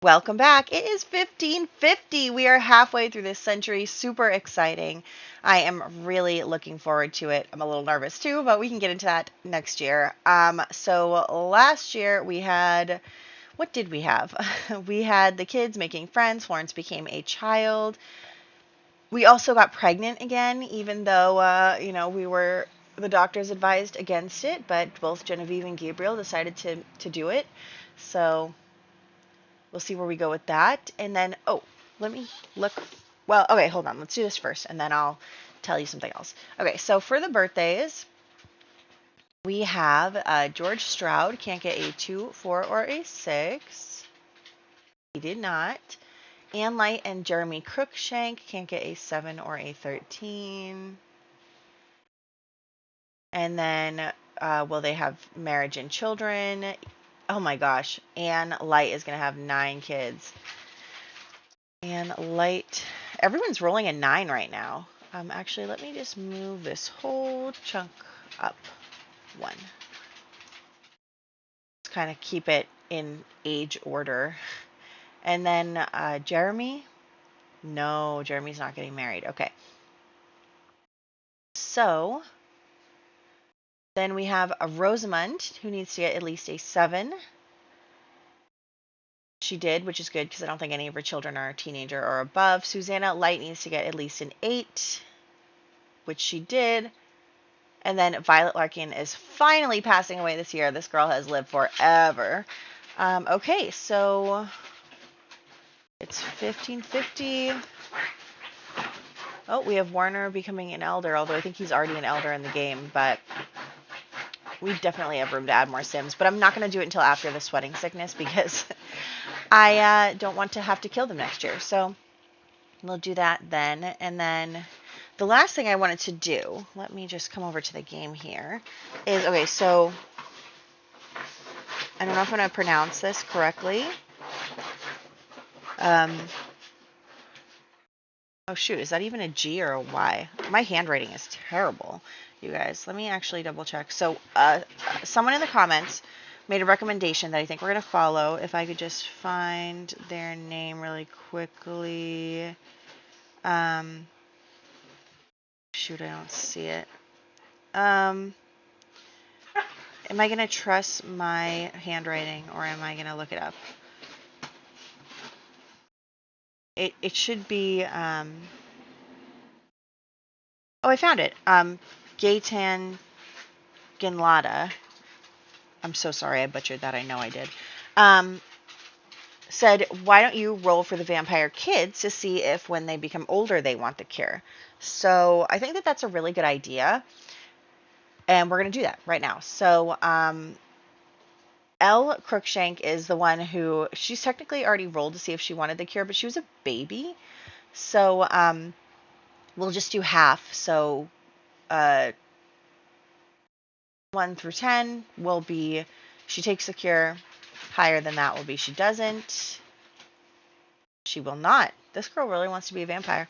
Welcome back. It is 1550. We are halfway through this century. Super exciting. I am really looking forward to it. I'm a little nervous too, but we can get into that next year. So last year we had, what did we have? We had the kids making friends. Florence became a child. We also got pregnant again, even though, the doctors advised against it, but both Genevieve and Gabriel decided to do it. So we'll see where we go with that. And then, let me look. Well, okay, hold on. Let's do this first, and then I'll tell you something else. Okay, so for the birthdays, we have George Stroud. Can't get a 2, 4, or a 6. He did not. Ann Light and Jeremy Crookshank. Can't get a 7 or a 13. And then, they have Marriage and Children. Oh my gosh. Ann Light is going to have 9 kids. And Light, everyone's rolling a 9 right now. Actually, let me just move this whole chunk up 1. Let's kind of keep it in age order. And then Jeremy. No, Jeremy's not getting married. Okay. So then we have a Rosamund, who needs to get at least a 7. She did, which is good because I don't think any of her children are a teenager or above. Susanna Light needs to get at least an 8, which she did. And then Violet Larkin is finally passing away this year. This girl has lived forever. Okay, so it's 1550. Oh, we have Warner becoming an elder, although I think he's already an elder in the game, but we definitely have room to add more Sims. But I'm not going to do it until after the sweating sickness because I don't want to have to kill them next year. So we'll do that then. And then the last thing I wanted to do, let me just come over to the game here, is, okay, so I don't know if I'm going to pronounce this correctly. Oh, shoot, is that even a G or a Y? My handwriting is terrible, you guys. Let me actually double check. So someone in the comments made a recommendation that I think we're going to follow. If I could just find their name really quickly. Shoot, I don't see it. Am I going to trust my handwriting or am I going to look it up? It should be, oh, I found it. Gaetan Ginlada. I'm so sorry I butchered that. I know I did. Said, why don't you roll for the vampire kids to see if when they become older they want the cure? So I think that that's a really good idea. And we're going to do that right now. So Elle Crookshank is the one who, she's technically already rolled to see if she wanted the cure, but she was a baby. So we'll just do half. So 1 through 10 will be she takes the cure. Higher than that will be she doesn't. She will not. This girl really wants to be a vampire.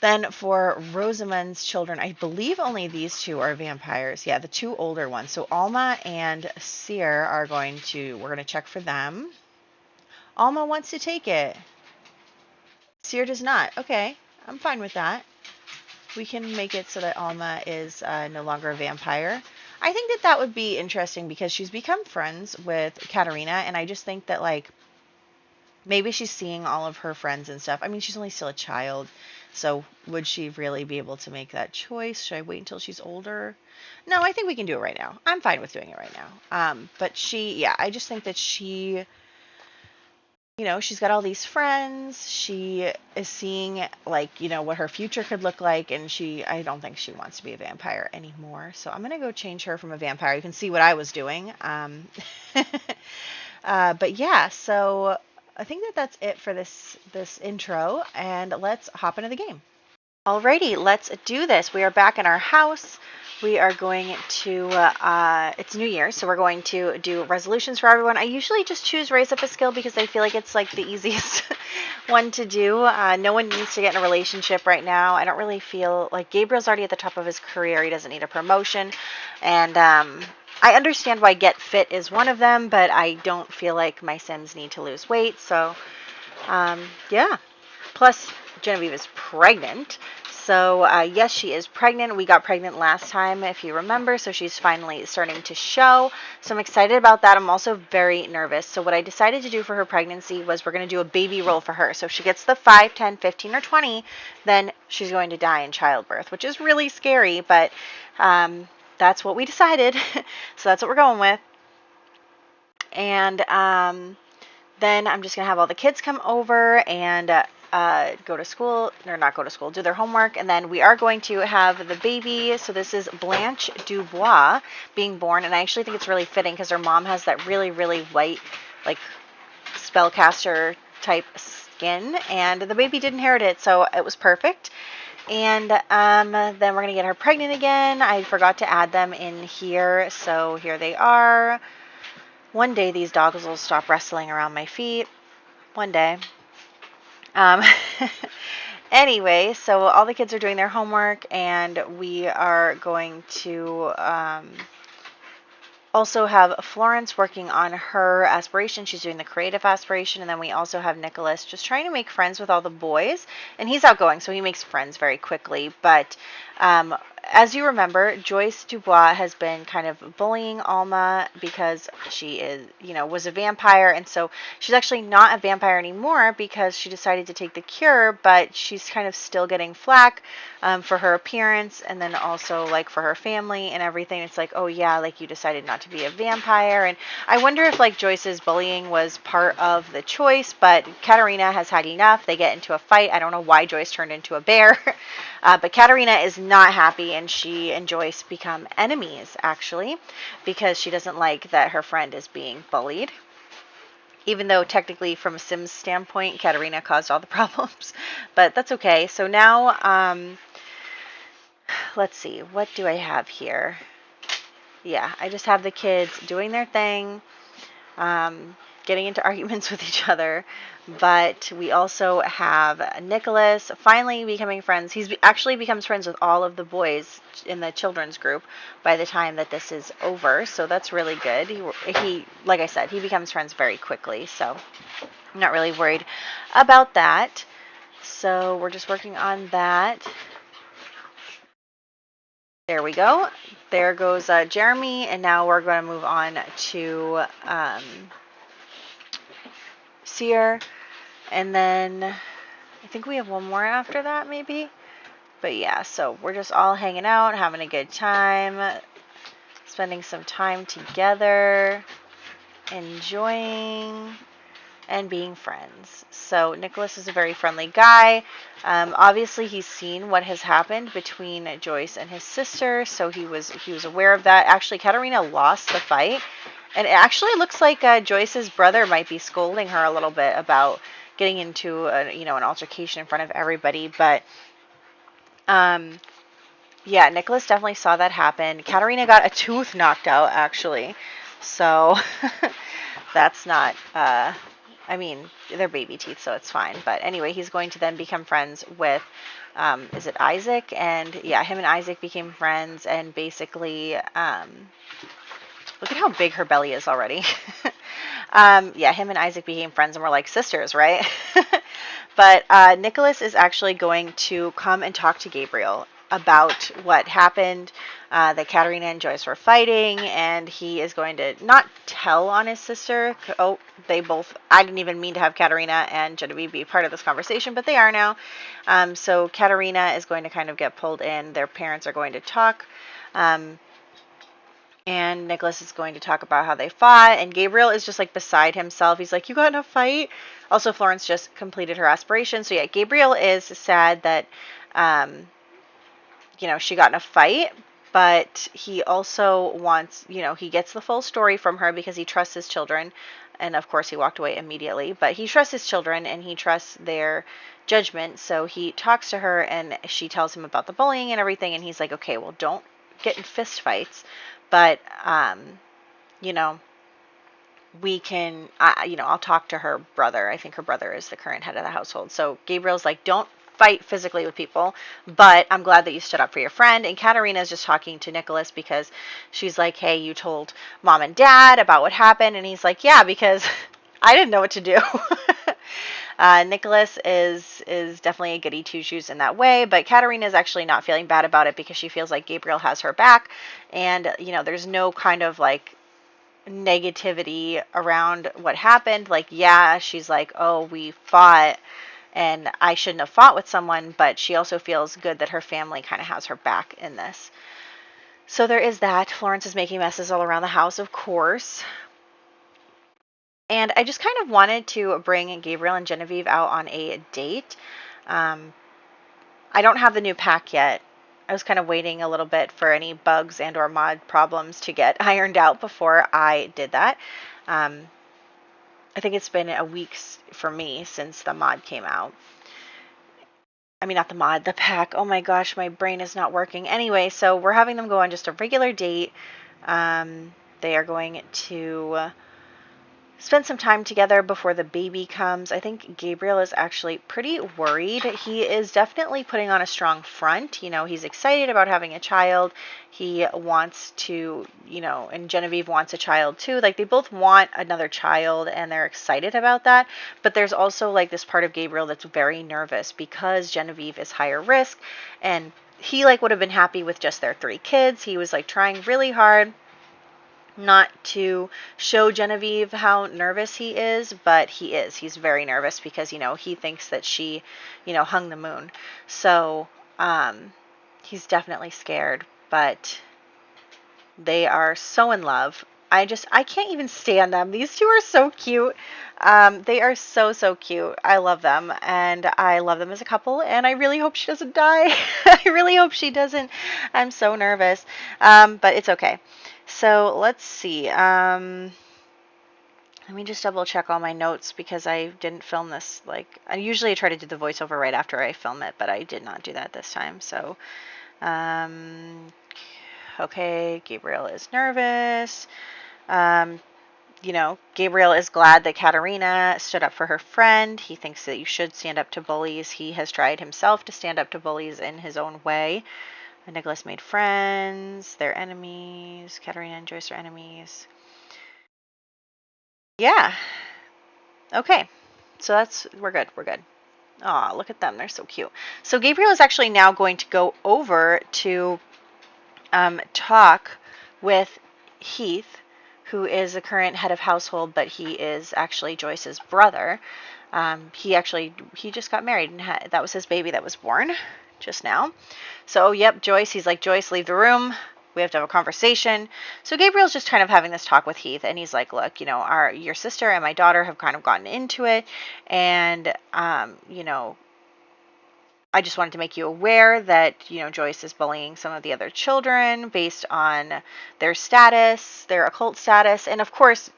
Then for Rosamund's children, I believe only these 2 are vampires. Yeah, the 2 older ones. So Alma and Seer are we're going to check for them. Alma wants to take it. Seer does not. Okay, I'm fine with that. We can make it so that Alma is no longer a vampire. I think that would be interesting because she's become friends with Katarina, and I just think that, like, maybe she's seeing all of her friends and stuff. I mean, she's only still a child, so would she really be able to make that choice? Should I wait until she's older? No, I think we can do it right now. I'm fine with doing it right now. But I just think that she, she's got all these friends. She is seeing, like, what her future could look like, and I don't think she wants to be a vampire anymore. So I'm going to go change her from a vampire. You can see what I was doing. But yeah, so I think that that's it for this intro, and let's hop into the game. Alrighty, let's do this. We are back in our house. We are going to, it's New Year, so we're going to do resolutions for everyone. I usually just choose raise up a skill because I feel like it's like the easiest one to do. No one needs to get in a relationship right now. I don't really feel like Gabriel's already at the top of his career. He doesn't need a promotion. And I understand why Get Fit is one of them, but I don't feel like my Sims need to lose weight. So, yeah. Plus, Genevieve is pregnant. So, yes, she is pregnant. We got pregnant last time, if you remember. So, she's finally starting to show. So, I'm excited about that. I'm also very nervous. So, what I decided to do for her pregnancy was we're going to do a baby roll for her. So, if she gets the 5, 10, 15, or 20, then she's going to die in childbirth, which is really scary. But that's what we decided. So, that's what we're going with. And then I'm just going to have all the kids come over and go to school, or not go to school, do their homework. And then we are going to have the baby. So this is Blanche Dubois being born. And I actually think it's really fitting because her mom has that really, really white, like, spellcaster type skin. And the baby did inherit it. So it was perfect. And then we're going to get her pregnant again. I forgot to add them in here. So here they are. One day these dogs will stop wrestling around my feet. One day. Anyway, so all the kids are doing their homework, and we are going to also have Florence working on her aspiration. She's doing the creative aspiration, and then we also have Nicholas just trying to make friends with all the boys. And he's outgoing, so he makes friends very quickly. But as you remember, Joyce Dubois has been kind of bullying Alma because she is, was a vampire. And so she's actually not a vampire anymore because she decided to take the cure, but she's kind of still getting flack for her appearance, and then also like for her family and everything. It's like, oh yeah, like you decided not to be a vampire. And I wonder if like Joyce's bullying was part of the choice, but Katarina has had enough. They get into a fight. I don't know why Joyce turned into a bear. But Katarina is not happy, and she and Joyce become enemies, actually, because she doesn't like that her friend is being bullied. Even though technically from a Sims standpoint, Katarina caused all the problems. But that's okay. So now, let's see. What do I have here? Yeah, I just have the kids doing their thing. Getting into arguments with each other, but we also have Nicholas finally becoming friends. He's actually becomes friends with all of the boys in the children's group by the time that this is over, so that's really good. He like I said, he becomes friends very quickly, so I'm not really worried about that. So we're just working on that. There we go. There goes Jeremy, and now we're going to move on to Seer, and then I think we have one more after that, maybe. But yeah, so we're just all hanging out, having a good time, spending some time together, enjoying, and being friends. So Nicholas is a very friendly guy. Obviously, he's seen what has happened between Joyce and his sister, so he was aware of that. Actually, Katarina lost the fight. And it actually looks like Joyce's brother might be scolding her a little bit about getting into an altercation in front of everybody. But yeah, Nicholas definitely saw that happen. Katarina got a tooth knocked out, actually. So that's not. I mean, they're baby teeth, so it's fine. But anyway, he's going to then become friends with. Is it Isaac? And yeah, him and Isaac became friends, and basically. Look at how big her belly is already. Yeah, him and Isaac became friends and were like sisters, right? But Nicholas is actually going to come and talk to Gabriel about what happened, that Katarina and Joyce were fighting, and he is going to not tell on his sister. Oh, I didn't even mean to have Katarina and Genevieve be part of this conversation, but they are now. So Katarina is going to kind of get pulled in. Their parents are going to talk. And Nicholas is going to talk about how they fought, and Gabriel is just like beside himself. He's like, you got in a fight? Also, Florence just completed her aspiration. So yeah, Gabriel is sad that, she got in a fight, but he also wants, he gets the full story from her because he trusts his children. And of course, he walked away immediately, but he trusts his children and he trusts their judgment. So he talks to her and she tells him about the bullying and everything. And he's like, okay, well, don't get in fist fights. But, we can, I'll talk to her brother. I think her brother is the current head of the household. So Gabriel's like, don't fight physically with people, but I'm glad that you stood up for your friend. And Katarina is just talking to Nicholas because she's like, hey, you told mom and dad about what happened. And he's like, yeah, because I didn't know what to do. Nicholas is definitely a goody two shoes in that way, but Katarina is actually not feeling bad about it because she feels like Gabriel has her back, and there's no kind of like negativity around what happened. Like, yeah, she's like, oh, we fought and I shouldn't have fought with someone, but she also feels good that her family kind of has her back in this. So there is that. Florence is making messes all around the house, of course. And I just kind of wanted to bring Gabriel and Genevieve out on a date. I don't have the new pack yet. I was kind of waiting a little bit for any bugs and or mod problems to get ironed out before I did that. I think it's been a week for me since the mod came out. I mean, not the mod, the pack. Oh my gosh, my brain is not working. Anyway, so we're having them go on just a regular date. They are going to spend some time together before the baby comes. I think Gabriel is actually pretty worried. He is definitely putting on a strong front. He's excited about having a child. He wants to, and Genevieve wants a child too. Like, they both want another child and they're excited about that. But there's also like this part of Gabriel that's very nervous because Genevieve is higher risk, and he like would have been happy with just their 3 kids. He was like trying really hard not to show Genevieve how nervous he is, but he is. He's very nervous because, he thinks that she, hung the moon. So, he's definitely scared, but they are so in love. I can't even stand them. These two are so cute. They are so, so cute. I love them, and I love them as a couple, and I really hope she doesn't die. I really hope she doesn't. I'm so nervous, but it's okay. So let's see. Let me just double check all my notes because I didn't film this. I usually try to do the voiceover right after I film it, but I did not do that this time. So, okay, Gabriel is nervous. Gabriel is glad that Katarina stood up for her friend. He thinks that you should stand up to bullies. He has tried himself to stand up to bullies in his own way. Nicholas made friends. They're enemies. Katarina and Joyce are enemies. Yeah. Okay. So we're good. We're good. Aw, look at them. They're so cute. So Gabriel is actually now going to go over to talk with Heath, who is the current head of household, but he is actually Joyce's brother. He just got married, and that was his baby that was born just now. So, yep, Joyce, he's like, Joyce, leave the room. We have to have a conversation. So Gabriel's just kind of having this talk with Heath, and he's like, look, your sister and my daughter have kind of gotten into it, and, I just wanted to make you aware that, Joyce is bullying some of the other children based on their status, their occult status. And of course,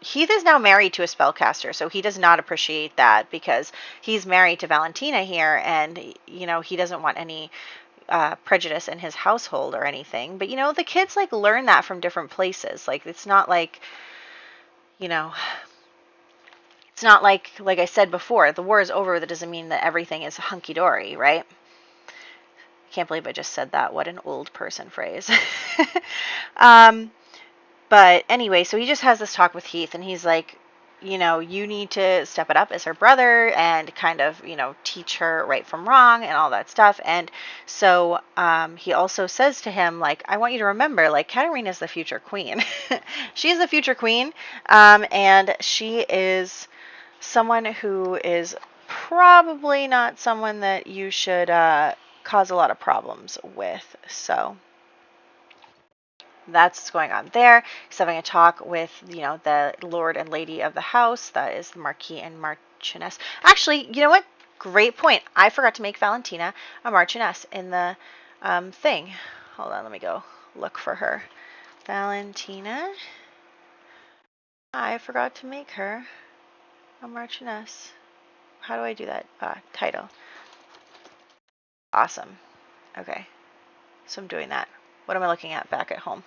Heath is now married to a spellcaster, so he does not appreciate that because he's married to Valentina here, and, he doesn't want any prejudice in his household or anything. But, the kids, learn that from different places. It's not like, it's not like I said before, the war is over. That doesn't mean that everything is hunky-dory, right? I can't believe I just said that. What an old person phrase. But anyway, so he just has this talk with Heath, and he's like, you need to step it up as her brother and kind of, teach her right from wrong and all that stuff. And so he also says to him, I want you to remember, Katarina is the future queen. She is the future queen, and she is someone who is probably not someone that you should cause a lot of problems with. So that's what's going on there. He's having a talk with, the Lord and Lady of the house. That is the Marquis and Marchioness. Actually, you know what? Great point. I forgot to make Valentina a Marchioness in the thing. Hold on, let me go look for her. Valentina. I forgot to make her a Marchioness. How do I do that? Title. Awesome. Okay. So I'm doing that what am I looking at back at home?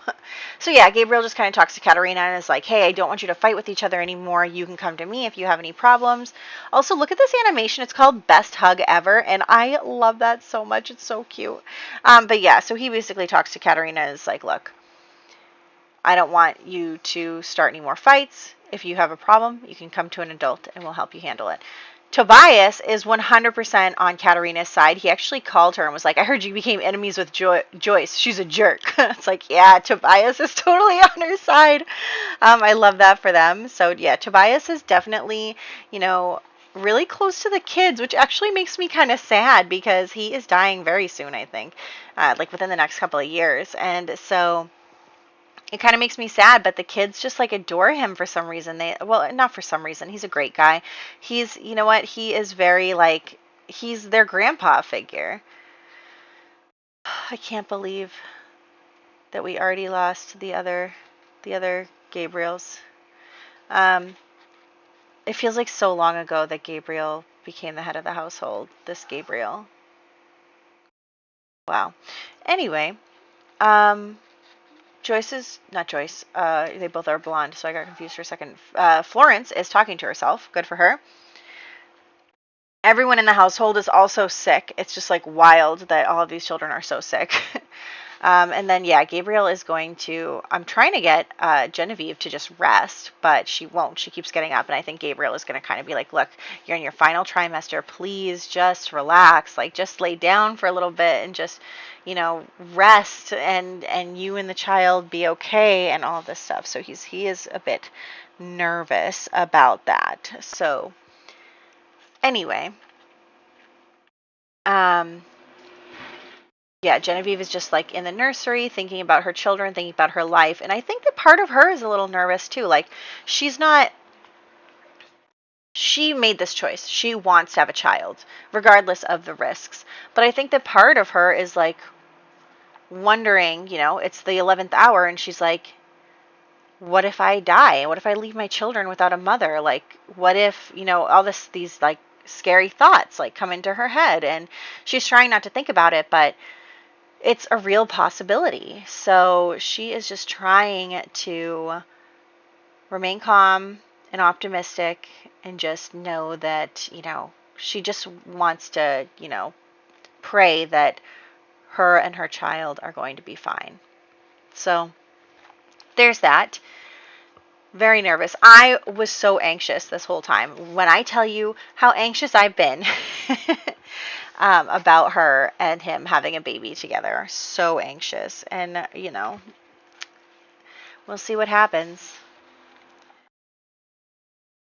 So yeah, Gabriel just kind of talks to Katarina and is like, hey, I don't want you to fight with each other anymore. You can come to me if you have any problems. Also, look at this animation. It's called Best Hug Ever, and I love that so much. It's so cute. But yeah, so he basically talks to Katarina and is like, look, I don't want you to start any more fights. If you have a problem, you can come to an adult and we'll help you handle it. Tobias is 100% on Katarina's side. He actually called her and was like, I heard you became enemies with Joyce. She's a jerk. It's like, yeah, Tobias is totally on her side. I love that for them. So, yeah, Tobias is definitely, really close to the kids, which actually makes me kind of sad because he is dying very soon, I think, like within the next couple of years. And so it kind of makes me sad, but the kids just like adore him for some reason. Well, not for some reason. He's a great guy. He's, you know what? He is very like, he's their grandpa figure. I can't believe that we already lost the other Gabriels. It feels like so long ago that Gabriel became the head of the household. This Gabriel. Wow. Anyway, not Joyce, they both are blonde, so I got confused for a second. Florence is talking to herself. Good for her. Everyone in the household is also sick. It's just like wild that all of these children are so sick. And then, yeah, Gabriel is going to, I'm trying to get Genevieve to just rest, but she won't. She keeps getting up, and I think Gabriel is going to kind of be like, look, you're in your final trimester. Please just relax. Like, just lay down for a little bit and just, rest, and you and the child be okay and all this stuff. So he is a bit nervous about that. So anyway, yeah, Genevieve is just like in the nursery thinking about her children, thinking about her life. And I think that part of her is a little nervous too. Like, she made this choice. She wants to have a child, regardless of the risks. But I think that part of her is like wondering, it's the 11th hour, and she's like, what if I die? What if I leave my children without a mother? Like, what if, all these like scary thoughts like come into her head, and she's trying not to think about it, but it's a real possibility. So she is just trying to remain calm and optimistic and just know that, she just wants to, pray that her and her child are going to be fine. So there's that. Very nervous. I was so anxious this whole time. When I tell you how anxious I've been about her and him having a baby together. So anxious. And, we'll see what happens.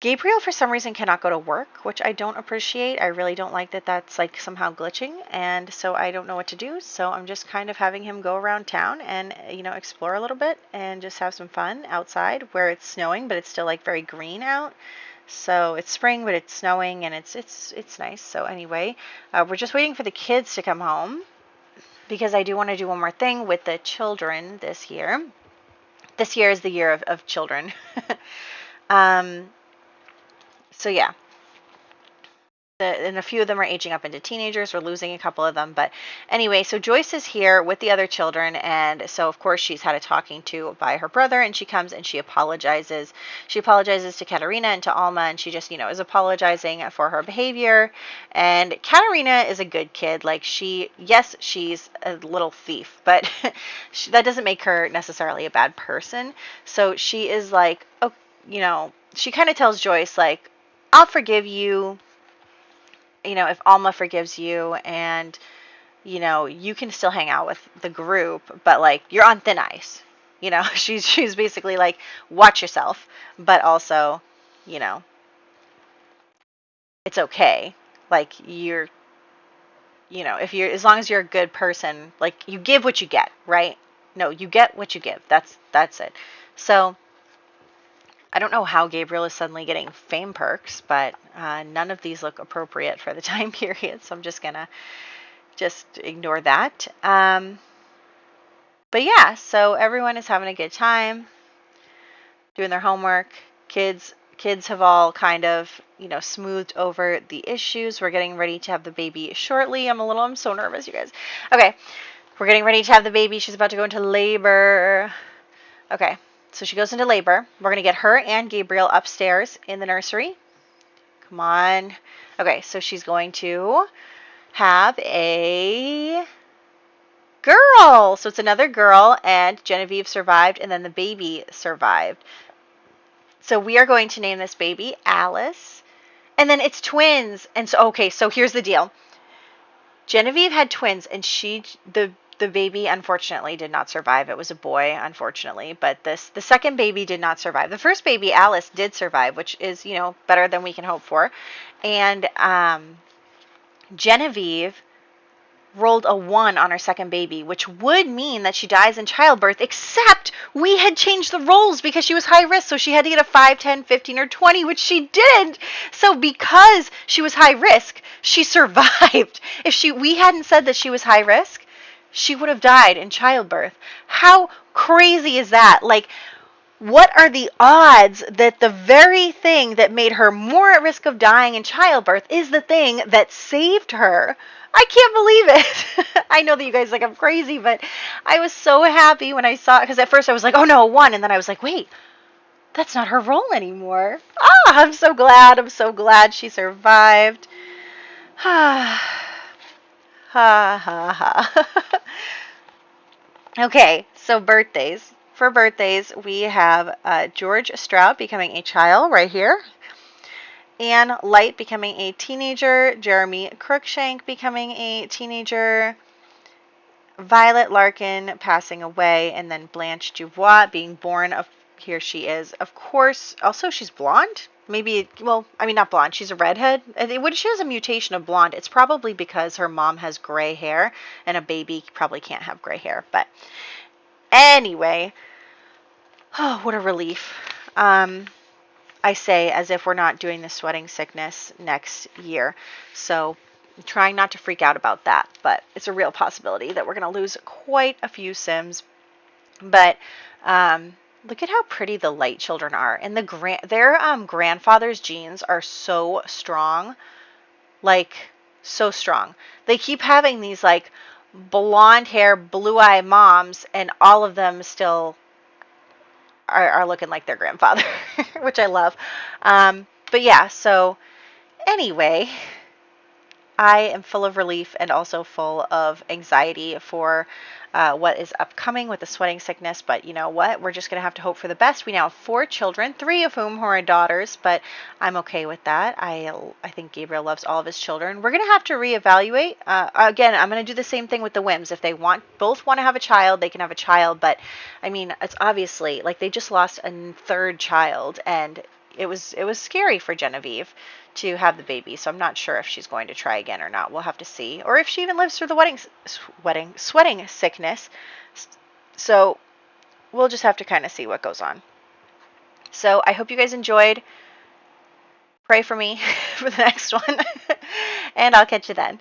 Gabriel, for some reason, cannot go to work, which I don't appreciate. I really don't like that that's like somehow glitching. And so I don't know what to do. So I'm just kind of having him go around town and, explore a little bit and just have some fun outside where it's snowing, but it's still like very green out. So it's spring, but it's snowing, and it's nice. So anyway, we're just waiting for the kids to come home because I do want to do one more thing with the children this year. This year is the year of children. So yeah. And a few of them are aging up into teenagers. We're losing a couple of them. But anyway, so Joyce is here with the other children. And so, of course, she's had a talking to by her brother. And she comes and she apologizes. She apologizes to Katarina and to Alma. And she just, is apologizing for her behavior. And Katarina is a good kid. Like, yes, she's a little thief. But that doesn't make her necessarily a bad person. So she is like, oh, she kind of tells Joyce, like, I'll forgive you. If Alma forgives you, and, you can still hang out with the group, but, like, you're on thin ice. She's basically like, watch yourself, but also, it's okay. Like, as long as you're a good person, like, you give what you get, right? No, you get what you give. That's it. So, I don't know how Gabriel is suddenly getting fame perks, but none of these look appropriate for the time period, so I'm just going to ignore that. But yeah, so everyone is having a good time, doing their homework. Kids have all kind of, smoothed over the issues. We're getting ready to have the baby shortly. I'm so nervous, you guys. Okay. We're getting ready to have the baby. She's about to go into labor. Okay, so she goes into labor. We're going to get her and Gabriel upstairs in the nursery. Come on. Okay, so she's going to have a girl. So it's another girl, and Genevieve survived, and then the baby survived. So we are going to name this baby Alice. And then it's twins. And so, okay, so here's the deal. Genevieve had twins, and the baby unfortunately did not survive. It was a boy, unfortunately, but the second baby did not survive. The first baby, Alice, did survive, which is, better than we can hope for. And Genevieve rolled a 1 on her second baby, which would mean that she dies in childbirth, except we had changed the roles because she was high risk, so she had to get a 5, 10, 15, or 20, which she didn't. So because she was high risk, she survived. If we hadn't said that she was high risk, she would have died in childbirth. How crazy is that? Like, what are the odds that the very thing that made her more at risk of dying in childbirth is the thing that saved her? I can't believe it. I know that you guys think I'm crazy, but I was so happy when I saw it, because at first I was like, oh no, 1, and then I was like, wait, that's not her role anymore. I'm so glad. I'm so glad she survived. Ha ha ha. Okay, so birthdays. For birthdays, we have George Stroud becoming a child right here. Anne Light becoming a teenager. Jeremy Crookshank becoming a teenager. Violet Larkin passing away. And then Blanche Dubois being born. Here she is. Of course, also she's blonde. Maybe, well, I mean, not blonde. She's a redhead. When she has a mutation of blonde, it's probably because her mom has gray hair. And a baby probably can't have gray hair. But anyway, oh, what a relief. I say as if we're not doing the sweating sickness next year. So I'm trying not to freak out about that, but it's a real possibility that we're going to lose quite a few Sims. But look at how pretty the Light children are. And their grandfather's genes are so strong. Like, so strong. They keep having these, like, blonde hair, blue-eye moms, and all of them still are looking like their grandfather, which I love. But yeah, so anyway, I am full of relief and also full of anxiety for what is upcoming with the sweating sickness. But you know what? We're just going to have to hope for the best. We now have 4 children, 3 of whom are daughters, but I'm okay with that. I think Gabriel loves all of his children. We're going to have to reevaluate. Again, I'm going to do the same thing with the Wims. If they both want to have a child, they can have a child. But I mean, it's obviously like they just lost a 3rd child, and it was scary for Genevieve to have the baby, so I'm not sure if she's going to try again or not. We'll have to see, or if she even lives through the sweating sickness. So we'll just have to kind of see what goes on. So I hope you guys enjoyed. Pray for me for the next one, and I'll catch you then.